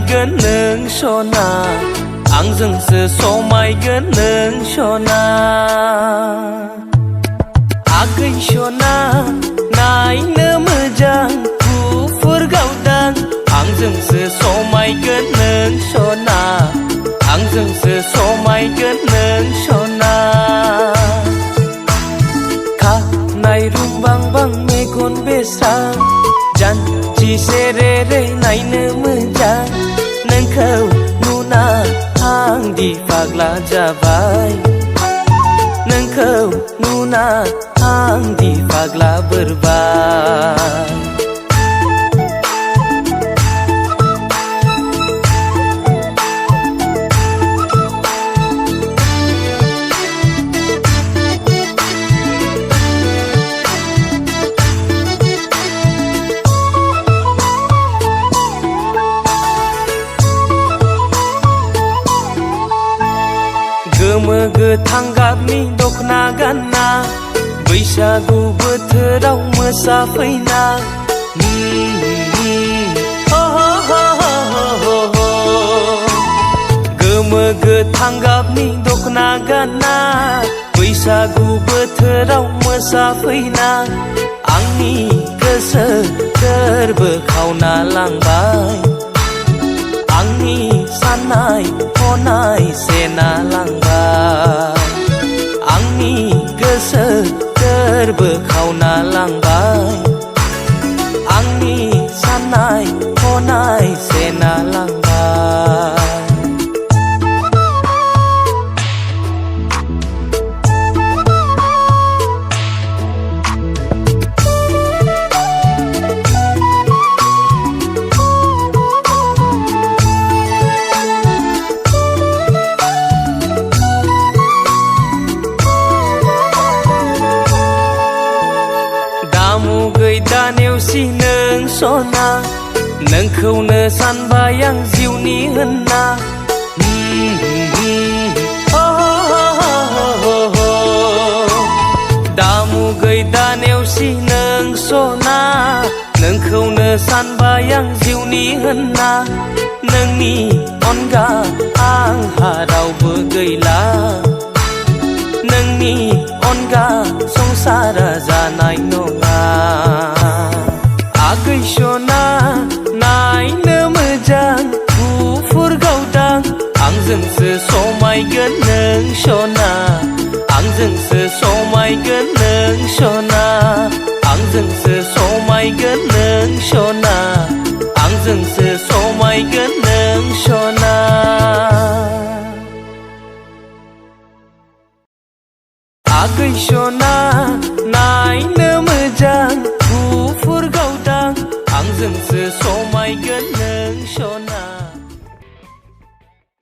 समायगोन नों सना आंजोंसो समायगोन नों सना आगै सना नायनो मोजां गुफुर गावदां आंजोंसो समायगोन नों सना आंजोंसो समायगोन नों सना खानाय रुंबांबां मेगन बेस्रां जानजि सेरेरे नायनो मोजां नोंखौ नुना आं दि फाग्ला जाबाय नोंखौ नुना आं दि फाग्ला बोरबाय गोमो गोथां गाबनि दखना गानना बैसागु बोथोराव मोसाफैना गोमो गोथां गाबनि दखना गानना बैसागु बोथोराव मोसाफैना आंनि गोसो गोरबो खावना लांबाय आंनि साननाय हनाय सेना लांबाय आंनि गोसो गोरबो खावना लांबाय आंनि साननाय हनाय सेना लांबाय गैदा नेवसि नों सना नोंखौनो सानबाय आं जिउनि होनना दामु गैदा नेवसि नों सना नोंखौनो सानबाय आं जिउनि होनना नोंनि अनगा आंहा रावबो गैला नोंनि अनगा संसारा जानाय नङा आगै सना नायनो मोजां गुफुर गावदां आंजोंसो समायगोन नों सना आंजोंसो समायगोन नों सना आंजोंसो समायगोन नों सना आंजोंसो समायगोन नों सना आगै सना नायनो मोजां गुफुर गावदां आंजोंसो समायगोन नों सना।